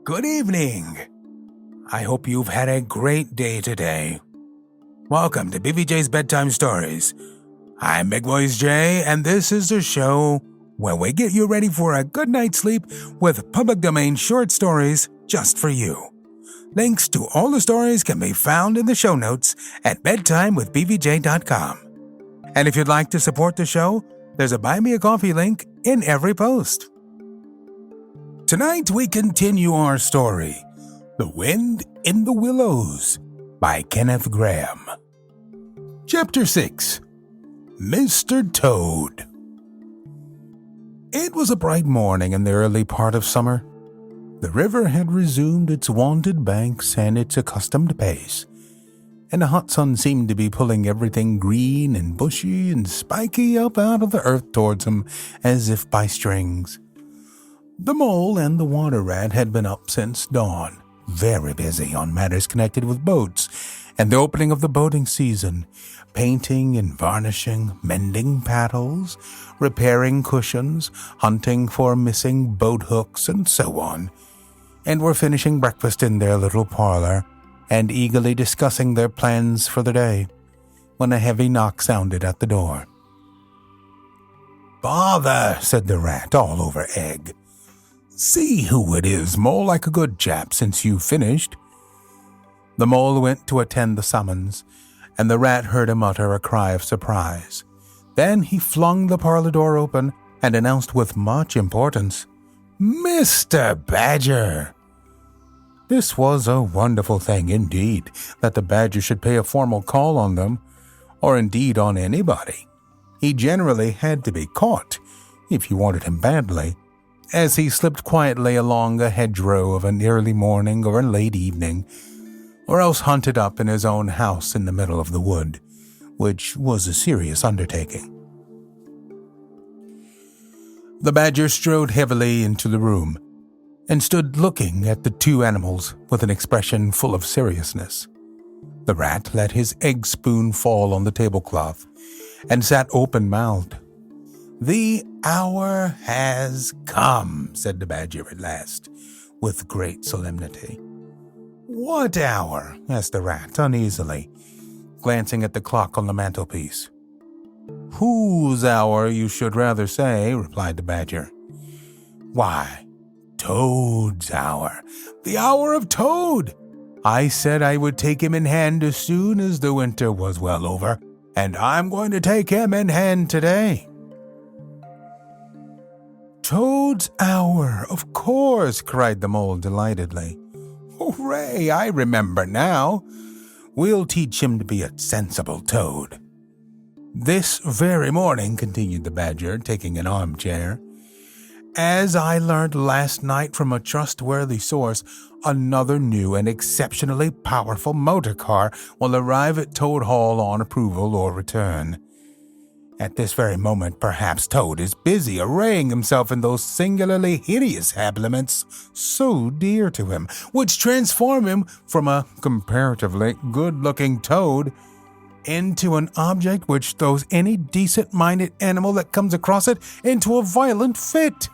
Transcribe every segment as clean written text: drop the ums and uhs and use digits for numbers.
Good evening. I hope you've had a great day today. Welcome to BVJ's Bedtime Stories. I'm BigVoicejay, and this is the show where we get you ready for a good night's sleep with public domain short stories just for you. Links to all the stories can be found in the show notes at bedtimewithbvj.com. And if you'd like to support the show, there's a Buy Me a Coffee link in every post. Tonight we continue our story, The Wind in the Willows, by Kenneth Grahame. Chapter 6, Mr. Toad. It was a bright morning in the early part of summer. The river had resumed its wonted banks and its accustomed pace, and the hot sun seemed to be pulling everything green and bushy and spiky up out of the earth towards him as if by strings. The mole and the water rat had been up since dawn, very busy on matters connected with boats and the opening of the boating season, painting and varnishing, mending paddles, repairing cushions, hunting for missing boat hooks, and so on, and were finishing breakfast in their little parlor and eagerly discussing their plans for the day, when a heavy knock sounded at the door. "Bother," said the rat, all over egg. "See who it is, Mole, like a good chap, since you've finished." The mole went to attend the summons, and the rat heard him utter a cry of surprise. Then he flung the parlor door open and announced with much importance, "Mr. Badger!" This was a wonderful thing indeed, that the badger should pay a formal call on them, or indeed on anybody. He generally had to be caught, if you wanted him badly, as he slipped quietly along a hedgerow of an early morning or a late evening, or else hunted up in his own house in the middle of the wood, which was a serious undertaking. The badger strode heavily into the room and stood looking at the two animals with an expression full of seriousness. The rat let his egg spoon fall on the tablecloth and sat open-mouthed. "The hour has come," said the badger at last, with great solemnity. "What hour?" asked the rat uneasily, glancing at the clock on the mantelpiece. "Whose hour, you should rather say," replied the badger. "Why, Toad's hour. The hour of Toad. I said I would take him in hand as soon as the winter was well over, and I'm going to take him in hand today." "Toad's hour, of course," cried the mole delightedly. "Hooray, I remember now. We'll teach him to be a sensible toad." "This very morning," continued the badger, taking an armchair, "as I learned last night from a trustworthy source, another new and exceptionally powerful motor car will arrive at Toad Hall on approval or return. At this very moment, perhaps Toad is busy arraying himself in those singularly hideous habiliments so dear to him, which transform him from a comparatively good-looking toad into an object which throws any decent-minded animal that comes across it into a violent fit.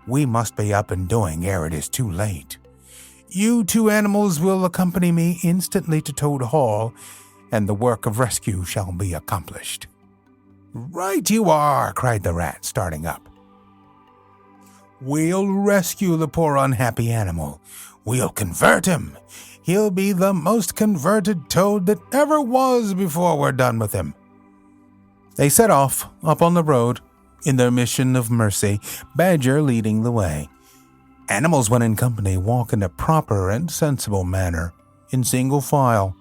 We must be up and doing ere it is too late. You two animals will accompany me instantly to Toad Hall, and the work of rescue shall be accomplished." "Right you are," cried the rat, starting up. "We'll rescue the poor unhappy animal. We'll convert him. He'll be the most converted toad that ever was before we're done with him." They set off, up on the road, in their mission of mercy, Badger leading the way. Animals, when in company, walk in a proper and sensible manner, in single file,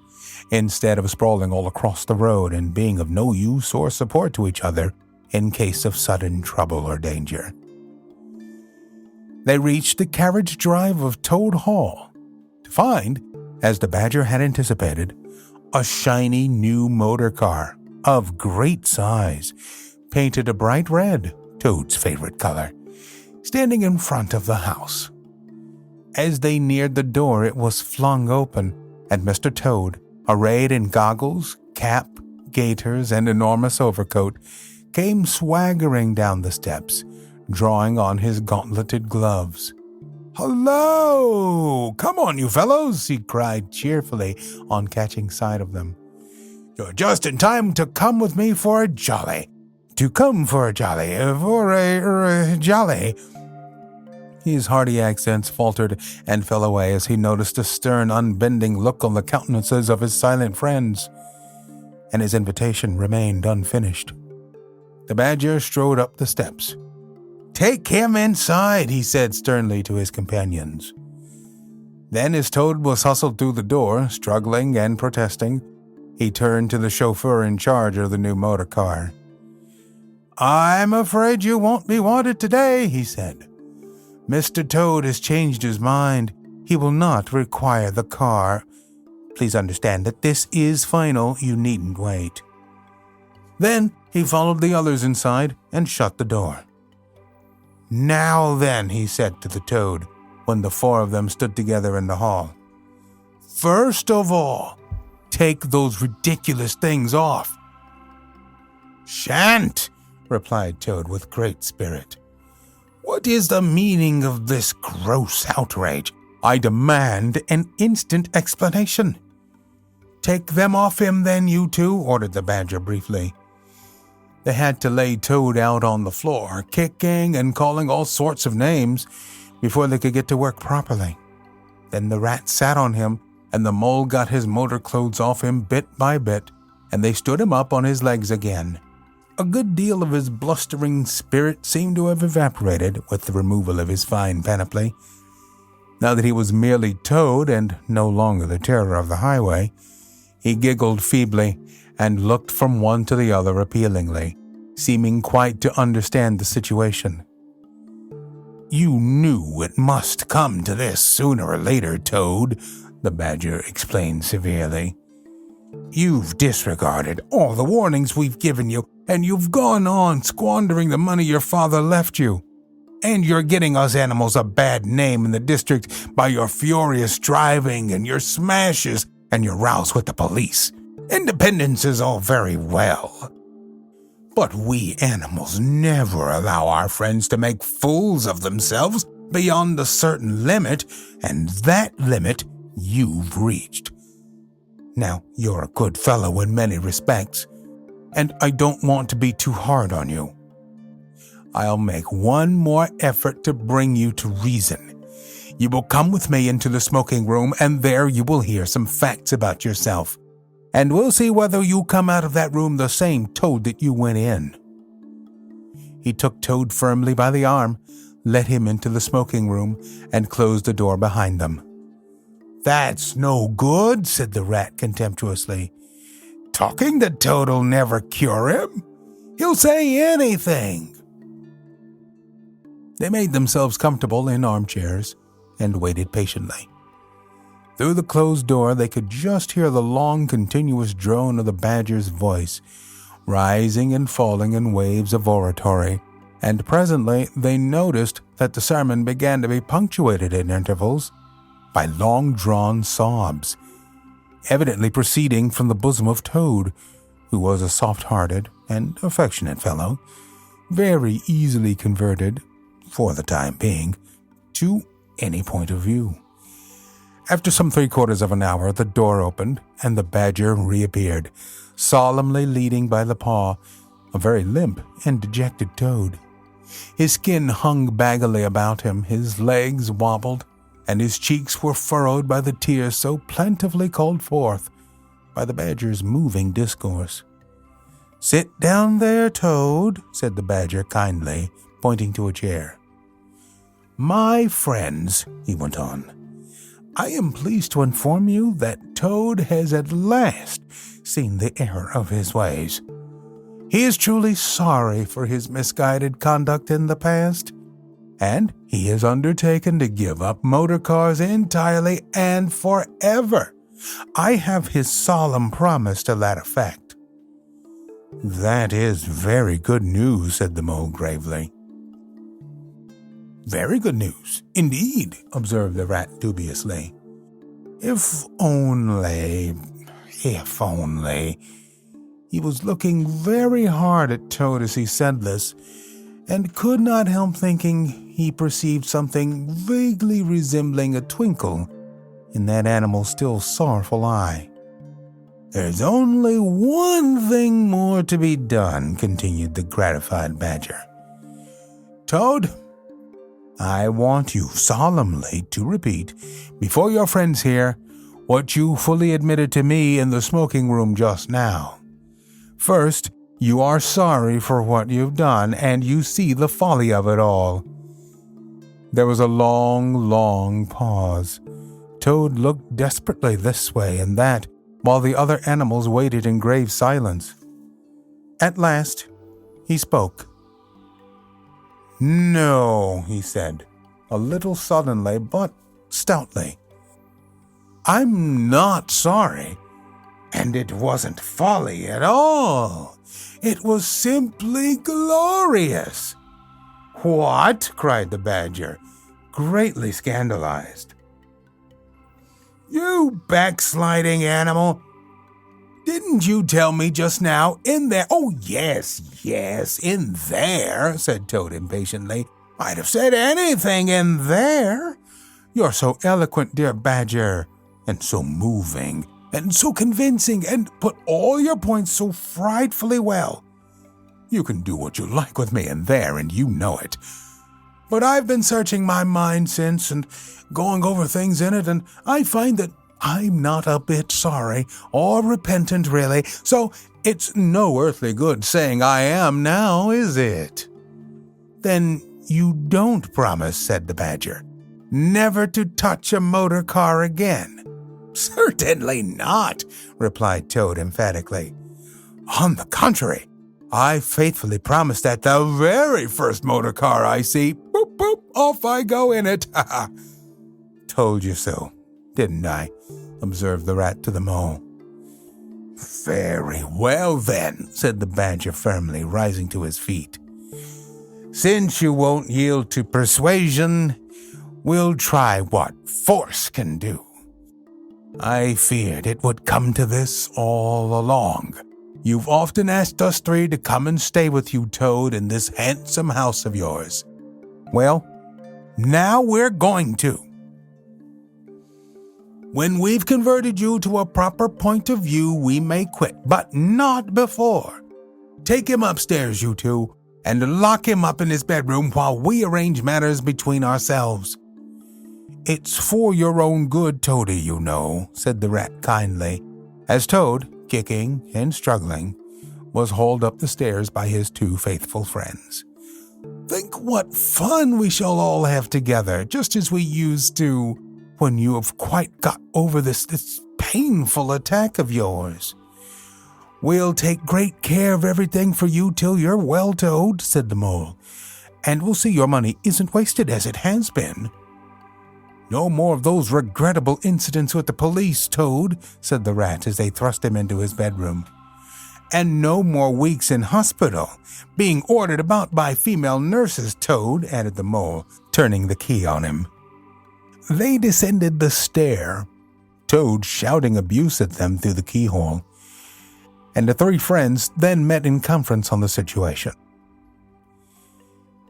instead of sprawling all across the road and being of no use or support to each other in case of sudden trouble or danger. They reached the carriage drive of Toad Hall, to find, as the badger had anticipated, a shiny new motor car of great size, painted a bright red, Toad's favorite color, standing in front of the house. As they neared the door, it was flung open, and Mr. Toad, arrayed in goggles, cap, gaiters, and enormous overcoat, came swaggering down the steps, drawing on his gauntleted gloves. "Hello! Come on, you fellows," he cried cheerfully on catching sight of them. "You're just in time to come with me for a jolly. Jolly. His hearty accents faltered and fell away as he noticed a stern, unbending look on the countenances of his silent friends, and his invitation remained unfinished. The badger strode up the steps. "Take him inside," he said sternly to his companions. Then, as Toad was hustled through the door, struggling and protesting, he turned to the chauffeur in charge of the new motor car. "I'm afraid you won't be wanted today," he said. "Mr. Toad has changed his mind. He will not require the car. Please understand that this is final. You needn't wait." Then he followed the others inside and shut the door. "Now then," he said to the Toad, when the four of them stood together in the hall. "First of all, take those ridiculous things off." "Shan't," replied Toad with great spirit. "What is the meaning of this gross outrage? I demand an instant explanation." "Take them off him then, you two," ordered the badger briefly. They had to lay Toad out on the floor, kicking and calling all sorts of names before they could get to work properly. Then the rat sat on him, and the mole got his motor clothes off him bit by bit, and they stood him up on his legs again. A good deal of his blustering spirit seemed to have evaporated with the removal of his fine panoply. Now that he was merely Toad and no longer the terror of the highway, he giggled feebly and looked from one to the other appealingly, seeming quite to understand the situation. "You knew it must come to this sooner or later, Toad," the badger explained severely. "You've disregarded all the warnings we've given you, and you've gone on squandering the money your father left you. And you're getting us animals a bad name in the district by your furious driving and your smashes and your rows with the police. Independence is all very well, but we animals never allow our friends to make fools of themselves beyond a certain limit, and that limit you've reached. Now, you're a good fellow in many respects, and I don't want to be too hard on you. I'll make one more effort to bring you to reason. You will come with me into the smoking room, and there you will hear some facts about yourself. And we'll see whether you come out of that room the same Toad that you went in." He took Toad firmly by the arm, led him into the smoking room, and closed the door behind them. "That's no good," said the rat contemptuously. "Talking to Toad'll never cure him. He'll say anything." They made themselves comfortable in armchairs and waited patiently. Through the closed door, they could just hear the long, continuous drone of the badger's voice, rising and falling in waves of oratory, and presently they noticed that the sermon began to be punctuated at intervals by long-drawn sobs, evidently proceeding from the bosom of Toad, who was a soft-hearted and affectionate fellow, very easily converted, for the time being, to any point of view. After some 3/4 of an hour, the door opened, and the badger reappeared, solemnly leading by the paw a very limp and dejected Toad. His skin hung baggily about him, his legs wobbled, and his cheeks were furrowed by the tears so plentifully called forth by the badger's moving discourse. "Sit down there, Toad," said the badger kindly, pointing to a chair. "My friends," he went on, "I am pleased to inform you that Toad has at last seen the error of his ways. He is truly sorry for his misguided conduct in the past, and he has undertaken to give up motor cars entirely and forever. I have his solemn promise to that effect." "That is very good news," said the mole gravely. "Very good news, indeed," observed the rat dubiously. If only. He was looking very hard at Toad as he said this, and could not help thinking he perceived something vaguely resembling a twinkle in that animal's still sorrowful eye. "There's only one thing more to be done," continued the gratified badger. "Toad, I want you solemnly to repeat, before your friends here, what you fully admitted to me in the smoking room just now. First, you are sorry for what you've done, and you see the folly of it all." There was a long pause. Toad looked desperately this way and that, while the other animals waited in grave silence. At last, he spoke. "No," he said, a little sullenly but stoutly. "I'm not sorry, and it wasn't folly at all. It was simply glorious." "What?" cried the badger, greatly scandalized. "You backsliding animal! Didn't you tell me just now in there—" "Oh, yes, in there," said Toad impatiently. "I'd have said anything in there. You're so eloquent, dear badger, and so moving, and so convincing, and put all your points so frightfully well. You can do what you like with me in there, and you know it. But I've been searching my mind since and going over things in it, and I find that I'm not a bit sorry or repentant, really, so it's no earthly good saying I am now, is it?" "Then you don't promise," said the badger, "never to touch a motor car again?" "Certainly not," replied Toad emphatically. "On the contrary, I faithfully promise that the very first motor car I see, boop, boop, off I go in it. Ha ha." "Told you so, didn't I?" observed the rat to the mole. "Very well then," said the badger firmly, rising to his feet. "Since you won't yield to persuasion, we'll try what force can do. I feared it would come to this all along. You've often asked us three to come and stay with you, Toad, in this handsome house of yours. Well, now we're going to. When we've converted you to a proper point of view, we may quit, but not before. Take him upstairs, you two, and lock him up in his bedroom while we arrange matters between ourselves." "It's for your own good, Toady, you know," said the rat kindly, as Toad, kicking and struggling, was hauled up the stairs by his two faithful friends. "Think what fun we shall all have together, just as we used to when you have quite got over this painful attack of yours." "We'll take great care of everything for you till you're well, Toad," said the mole, "and we'll see your money isn't wasted as it has been." "No more of those regrettable incidents with the police, Toad," said the rat as they thrust him into his bedroom. "And no more weeks in hospital, being ordered about by female nurses, Toad," added the mole, turning the key on him. They descended the stair, Toad shouting abuse at them through the keyhole, and the three friends then met in conference on the situation.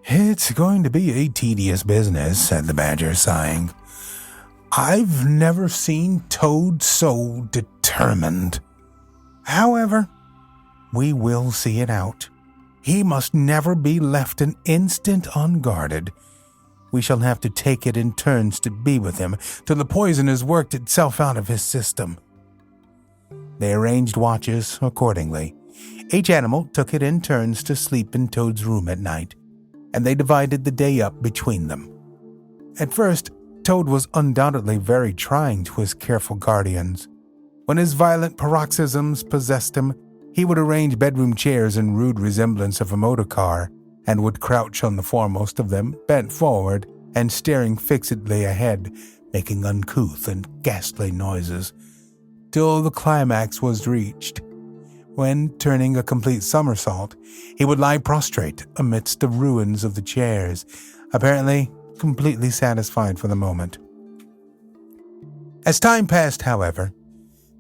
"It's going to be a tedious business," said the badger, sighing. "I've never seen Toad so determined. However, we will see it out. He must never be left an instant unguarded. We shall have to take it in turns to be with him till the poison has worked itself out of his system." They arranged watches accordingly. Each animal took it in turns to sleep in Toad's room at night, and they divided the day up between them. At first, Toad was undoubtedly very trying to his careful guardians. When his violent paroxysms possessed him, he would arrange bedroom chairs in rude resemblance of a motor car, and would crouch on the foremost of them, bent forward and staring fixedly ahead, making uncouth and ghastly noises, till the climax was reached, when, turning a complete somersault, he would lie prostrate amidst the ruins of the chairs, apparently completely satisfied for the moment. As time passed, however,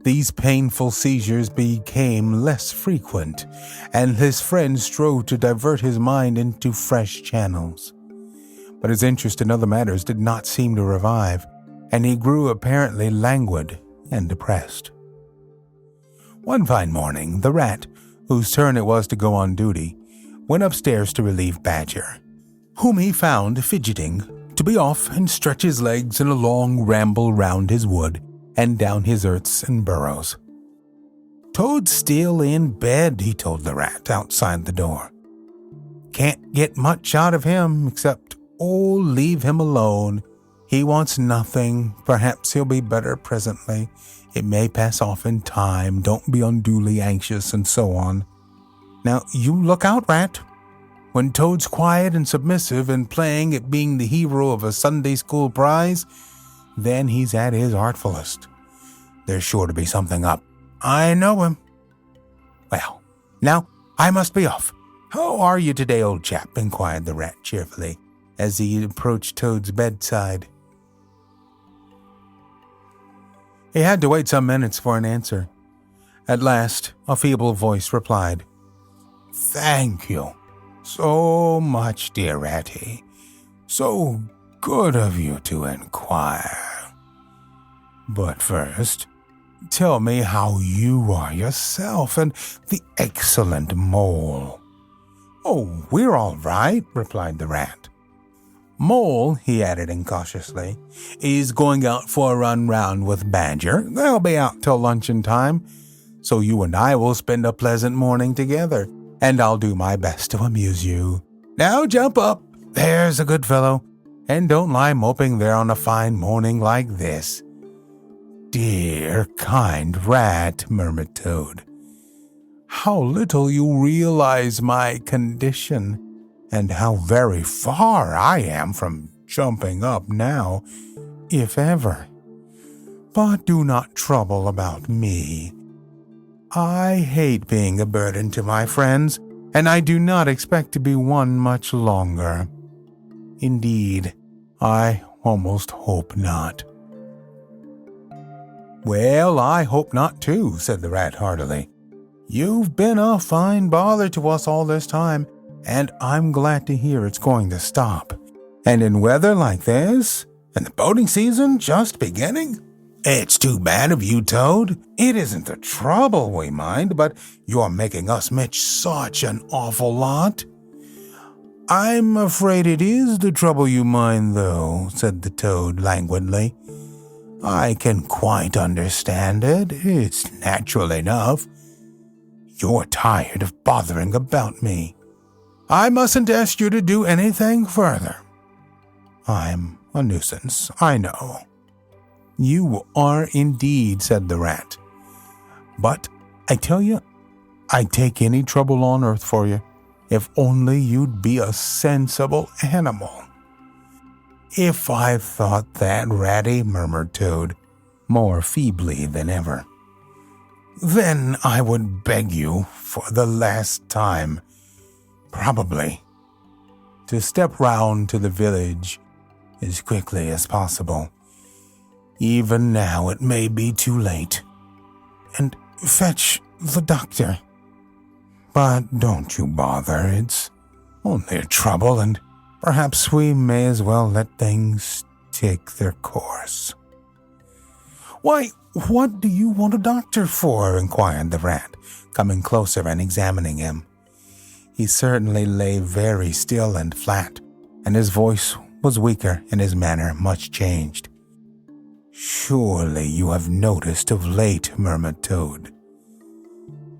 These painful seizures became less frequent, and his friends strove to divert his mind into fresh channels. But his interest in other matters did not seem to revive, and he grew apparently languid and depressed. One fine morning, the rat, whose turn it was to go on duty, went upstairs to relieve Badger, whom he found fidgeting, to be off and stretch his legs in a long ramble round his wood and down his earths and burrows. "Toad's still in bed," he told the rat outside the door. "Can't get much out of him except, leave him alone. He wants nothing. Perhaps he'll be better presently. It may pass off in time. Don't be unduly anxious," and so on. "Now, you look out, rat. When Toad's quiet and submissive and playing at being the hero of a Sunday school prize, then he's at his artfulest. There's sure to be something up. I know him. Well, now I must be off. How are you today, old chap?" inquired the rat cheerfully as he approached Toad's bedside. He had to wait some minutes for an answer. At last, a feeble voice replied, "Thank you so much, dear Ratty. So good of you to inquire. But first, tell me how you are yourself and the excellent Mole." "Oh, we're all right," replied the rat. "Mole," he added incautiously, "is going out for a run round with Badger. They'll be out till luncheon time, so you and I will spend a pleasant morning together, and I'll do my best to amuse you. Now jump up, there's a good fellow, and don't lie moping there on a fine morning like this." "Dear, kind rat," murmured Toad. "How little you realize my condition, and how very far I am from jumping up now, if ever. But do not trouble about me. I hate being a burden to my friends, and I do not expect to be one much longer. Indeed, I almost hope not." "Well, I hope not too," said the rat heartily. "You've been a fine bother to us all this time, and I'm glad to hear it's going to stop. And in weather like this, and the boating season just beginning? It's too bad of you, Toad. It isn't the trouble we mind, but you're making us mitch such an awful lot." "I'm afraid it is the trouble you mind, though," said the Toad languidly. "I can quite understand it. It's natural enough. You're tired of bothering about me. I mustn't ask you to do anything further. I'm a nuisance, I know." "You are indeed," said the rat. "But I tell you, I'd take any trouble on earth for you, if only you'd be a sensible animal." "If I thought that, Ratty," murmured Toad, more feebly than ever, "then I would beg you for the last time, probably, to step round to the village as quickly as possible. Even now it may be too late, and fetch the doctor. But don't you bother, it's only a trouble, and perhaps we may as well let things take their course." "Why, what do you want a doctor for?" inquired the rat, coming closer and examining him. He certainly lay very still and flat, and his voice was weaker and his manner much changed. "Surely you have noticed of late," murmured Toad.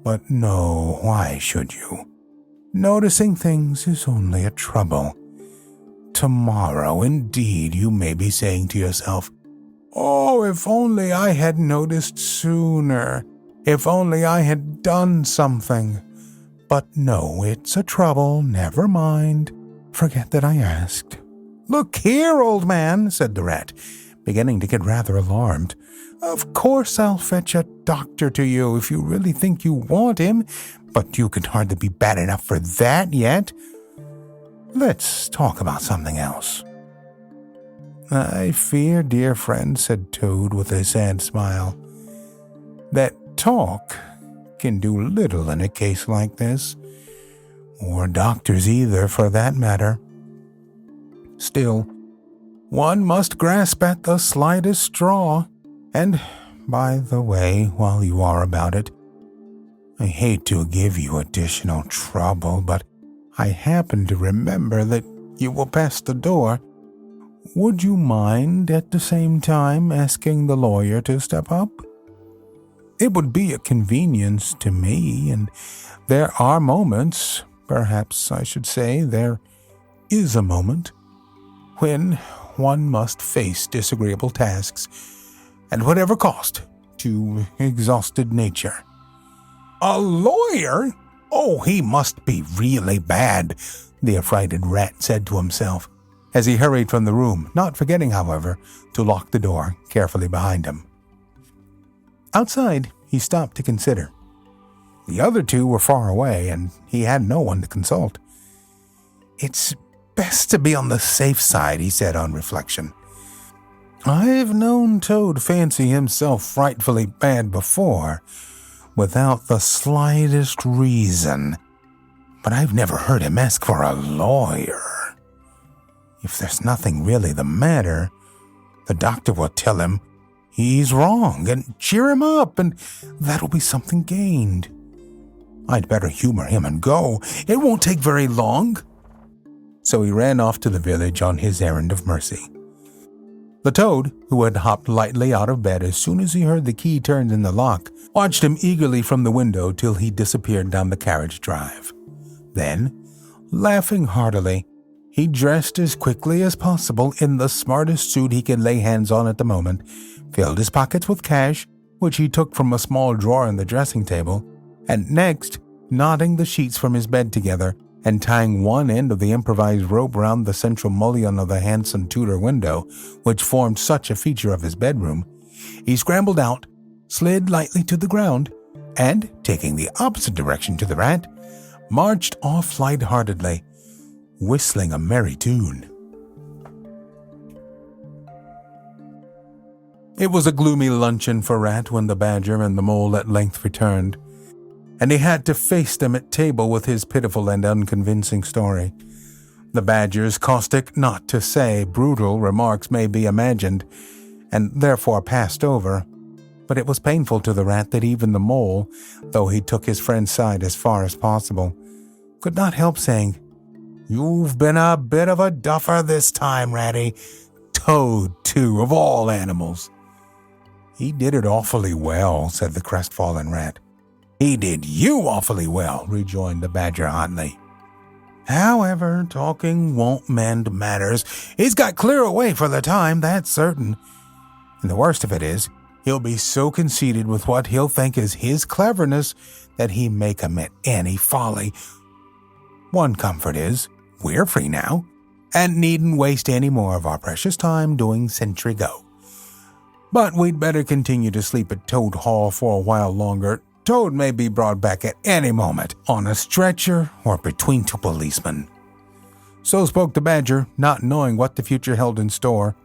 "But no, why should you? Noticing things is only a trouble. Tomorrow, indeed, you may be saying to yourself, 'Oh, if only I had noticed sooner, if only I had done something.' But no, it's a trouble, never mind. Forget that I asked." "Look here, old man," said the rat, beginning to get rather alarmed. "Of course I'll fetch a doctor to you if you really think you want him, but you can hardly be bad enough for that yet. Let's talk about something else." "I fear, dear friend," said Toad with a sad smile, that talk can do little in a case like this, or doctors either for that matter. Still, one must grasp at the slightest straw. And, by the way, while you are about it, I hate to give you additional trouble, but I happen to remember that you will pass the door. Would you mind at the same time asking the lawyer to step up? It would be a convenience to me, and there are moments, perhaps I should say there is a moment, when one must face disagreeable tasks, at whatever cost, to exhausted nature. A lawyer? Oh, he must be really bad, the affrighted rat said to himself, as he hurried from the room, not forgetting, however, to lock the door carefully behind him. Outside, he stopped to consider. The other two were far away, and he had no one to consult. It's best to be on the safe side, he said on reflection. I've known Toad fancy himself frightfully bad before, without the slightest reason, but I've never heard him ask for a lawyer. If there's nothing really the matter, the doctor will tell him he's wrong and cheer him up, and that'll be something gained. I'd better humor him and go. It won't take very long. So he ran off to the village on his errand of mercy. The toad, who had hopped lightly out of bed as soon as he heard the key turned in the lock, watched him eagerly from the window till he disappeared down the carriage drive. Then, laughing heartily, he dressed as quickly as possible in the smartest suit he could lay hands on at the moment, filled his pockets with cash, which he took from a small drawer in the dressing table, and next, knotting the sheets from his bed together and tying one end of the improvised rope round the central mullion of the handsome Tudor window, which formed such a feature of his bedroom, he scrambled out, slid lightly to the ground, and, taking the opposite direction to the rat, marched off light-heartedly, whistling a merry tune. It was a gloomy luncheon for Rat when the Badger and the Mole at length returned, and he had to face them at table with his pitiful and unconvincing story. The Badger's caustic, not to say brutal, remarks may be imagined, and therefore passed over, but it was painful to the Rat that even the Mole, though he took his friend's side as far as possible, could not help saying, "You've been a bit of a duffer this time, Ratty. Toad, too, of all animals." "He did it awfully well," said the crestfallen Rat. "He did you awfully well," rejoined the Badger hotly. "However, talking won't mend matters. He's got clear away for the time, that's certain. And the worst of it is, he'll be so conceited with what he'll think is his cleverness that he may commit any folly. One comfort is, we're free now, and needn't waste any more of our precious time doing sentry go. But we'd better continue to sleep at Toad Hall for a while longer. Toad may be brought back at any moment, on a stretcher or between two policemen." So spoke the Badger, not knowing what the future held in store,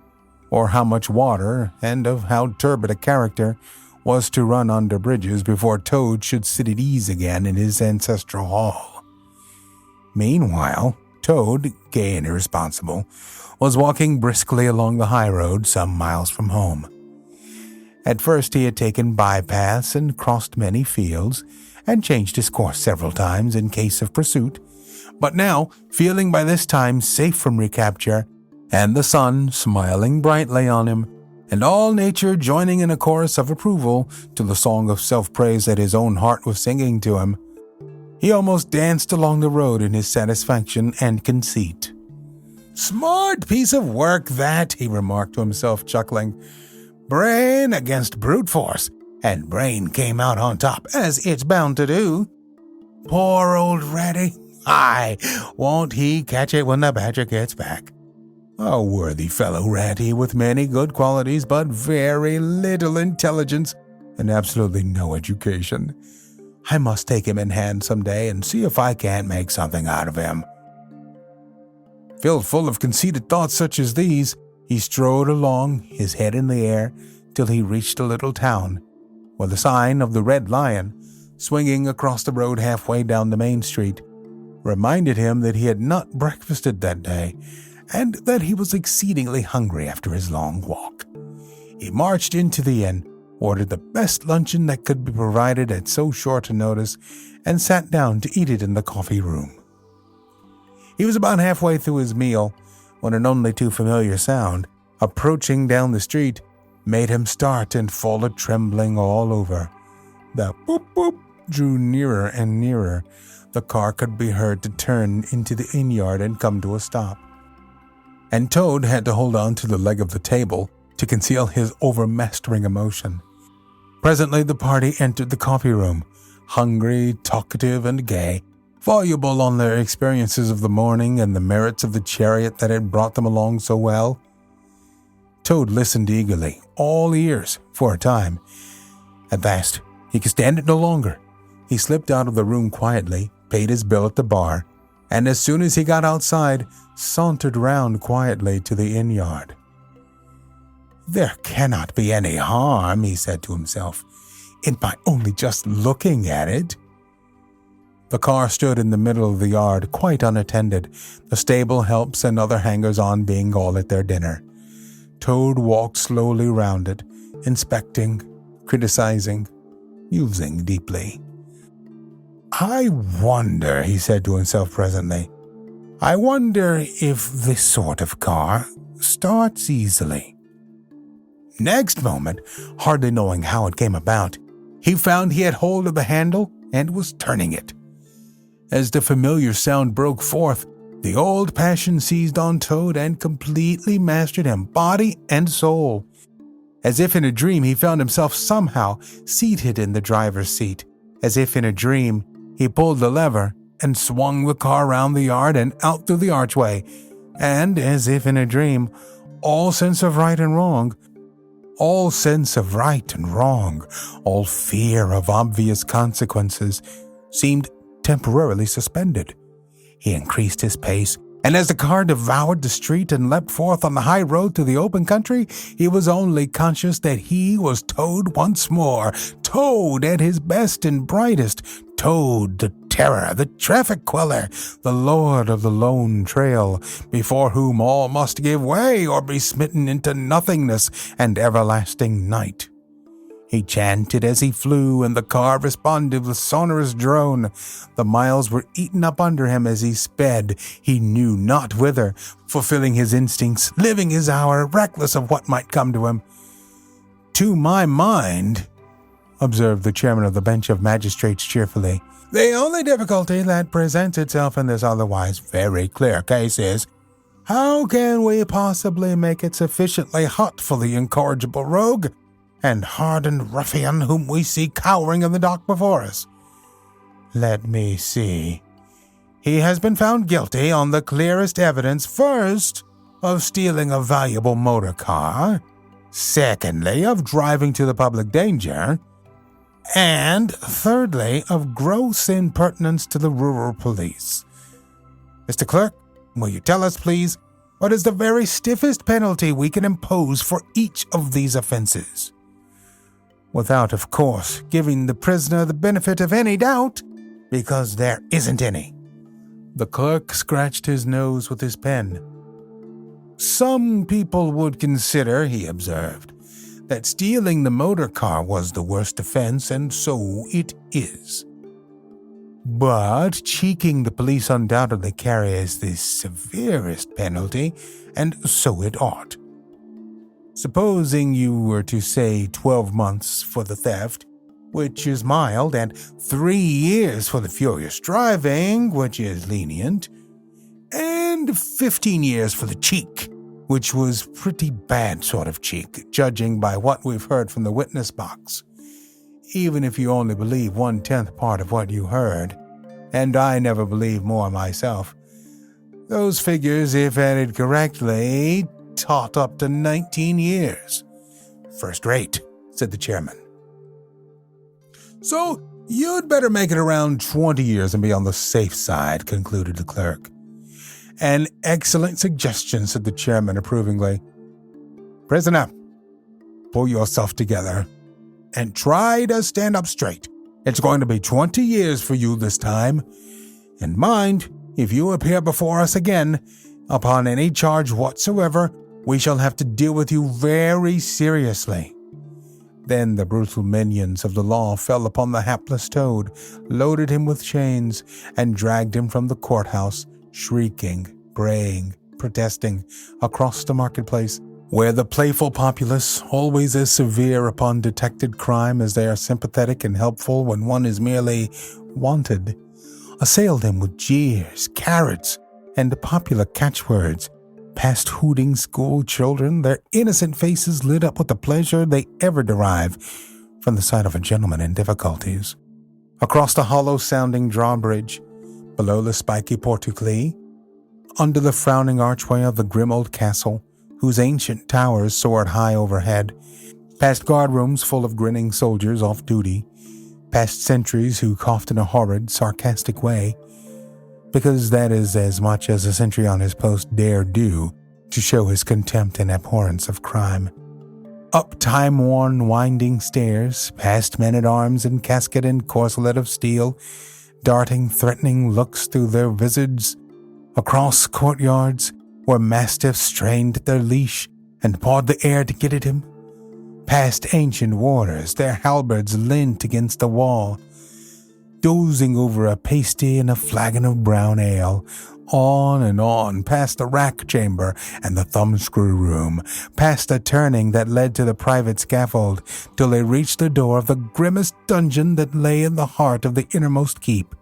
or how much water, and of how turbid a character, was to run under bridges before Toad should sit at ease again in his ancestral hall. Meanwhile, Toad, gay and irresponsible, was walking briskly along the high road some miles from home. At first he had taken bypaths and crossed many fields, and changed his course several times in case of pursuit, but now, feeling by this time safe from recapture, and the sun smiling brightly on him, and all nature joining in a chorus of approval to the song of self-praise that his own heart was singing to him, he almost danced along the road in his satisfaction and conceit. "Smart piece of work, that," he remarked to himself, chuckling. "Brain against brute force, and brain came out on top, as it's bound to do. Poor old Ratty. Aye, won't he catch it when the Badger gets back? A worthy fellow, Ratty, with many good qualities, but very little intelligence, and absolutely no education. I must take him in hand some day and see if I can't make something out of him." Filled full of conceited thoughts such as these, he strode along, his head in the air, till he reached a little town, with a sign of the Red Lion swinging across the road halfway down the main street reminded him that he had not breakfasted that day and that he was exceedingly hungry after his long walk. He marched into the inn, ordered the best luncheon that could be provided at so short a notice, and sat down to eat it in the coffee room. He was about halfway through his meal when an only too familiar sound, approaching down the street, made him start and fall a trembling all over. The boop boop drew nearer and nearer. The car could be heard to turn into the inn yard and come to a stop. And Toad had to hold on to the leg of the table to conceal his overmastering emotion. Presently the party entered the coffee room, hungry, talkative, and gay, voluble on their experiences of the morning and the merits of the chariot that had brought them along so well. Toad listened eagerly, all ears, for a time. At last, he could stand it no longer. He slipped out of the room quietly, paid his bill at the bar, and as soon as he got outside, sauntered round quietly to the inn yard. "There cannot be any harm," he said to himself, "in my only just looking at it." The car stood in the middle of the yard, quite unattended, the stable helps and other hangers-on being all at their dinner. Toad walked slowly round it, inspecting, criticizing, musing deeply. "I wonder," he said to himself presently, "I wonder if this sort of car starts easily." Next moment, hardly knowing how it came about, he found he had hold of the handle and was turning it. As the familiar sound broke forth, the old passion seized on Toad and completely mastered him, body and soul. As if in a dream, he found himself somehow seated in the driver's seat. As if in a dream, he pulled the lever and swung the car round the yard and out through the archway. And, as if in a dream, all sense of right and wrong, all fear of obvious consequences, seemed temporarily suspended. He increased his pace, and as the car devoured the street and leapt forth on the high road to the open country, he was only conscious that he was Toad once more, Toad at his best and brightest, Toad the terror, the traffic queller, the lord of the lone trail, before whom all must give way or be smitten into nothingness and everlasting night. He chanted as he flew, and the car responded with sonorous drone. The miles were eaten up under him as he sped, he knew not whither, fulfilling his instincts, living his hour, reckless of what might come to him. "To my mind," observed the chairman of the bench of magistrates cheerfully, "the only difficulty that presents itself in this otherwise very clear case is, how can we possibly make it sufficiently hot for the incorrigible rogue and hardened ruffian whom we see cowering in the dock before us? Let me see. He has been found guilty on the clearest evidence, first, of stealing a valuable motor car, secondly, of driving to the public danger, and thirdly, of gross impertinence to the rural police. Mr. Clerk, will you tell us, please, what is the very stiffest penalty we can impose for each of these offenses? Without, of course, giving the prisoner the benefit of any doubt, because there isn't any." The clerk scratched his nose with his pen. "Some people would consider," he observed, "that stealing the motor car was the worst offense, and so it is. But cheeking the police undoubtedly carries the severest penalty, and so it ought. Supposing you were to say 12 months for the theft, which is mild, and 3 years for the furious driving, which is lenient, and 15 years for the cheek, which was pretty bad sort of cheek, judging by what we've heard from the witness box. Even if you only believe 1/10 part of what you heard, and I never believe more myself, those figures, if added correctly, tot up to 19 years. "First rate," said the chairman. "So you'd better make it around 20 years and be on the safe side," concluded the clerk. "An excellent suggestion," said the chairman approvingly. "Prisoner, pull yourself together and try to stand up straight. It's going to be 20 years for you this time. And mind, if you appear before us again, upon any charge whatsoever, we shall have to deal with you very seriously." Then the brutal minions of the law fell upon the hapless Toad, loaded him with chains, and dragged him from the courthouse, shrieking, braying, protesting, across the marketplace, where the playful populace, always as severe upon detected crime as they are sympathetic and helpful when one is merely wanted, assailed him with jeers, carrots, and popular catchwords. Past hooting school children, their innocent faces lit up with the pleasure they ever derive from the sight of a gentleman in difficulties. Across the hollow-sounding drawbridge, below the spiky portcullis, under the frowning archway of the grim old castle, whose ancient towers soared high overhead, past guardrooms full of grinning soldiers off duty, past sentries who coughed in a horrid, sarcastic way, because that is as much as a sentry on his post dare do to show his contempt and abhorrence of crime. Up time-worn winding stairs, past men-at-arms in casket and corselet of steel, darting threatening looks through their vizards, across courtyards where mastiffs strained at their leash and pawed the air to get at him, past ancient warders, their halberds leant against the wall, dozing over a pasty and a flagon of brown ale, on and on, past the rack chamber and the thumbscrew room, past the turning that led to the private scaffold, till they reached the door of the grimmest dungeon that lay in the heart of the innermost keep.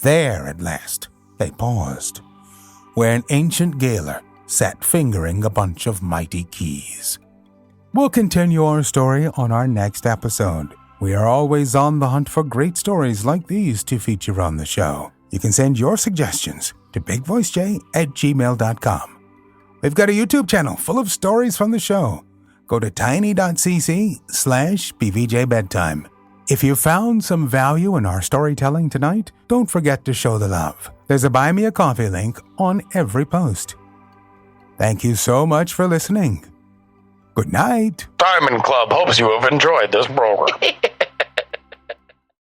There, at last, they paused, where an ancient gaoler sat fingering a bunch of mighty keys. We'll continue our story on our next episode. We are always on the hunt for great stories like these to feature on the show. You can send your suggestions to bigvoicejay@gmail.com. We've got a YouTube channel full of stories from the show. Go to tiny.cc/BVJBedtime. If you found some value in our storytelling tonight, don't forget to show the love. There's a Buy Me a Coffee link on every post. Thank you so much for listening. Good night. Diamond Club hopes you have enjoyed this program.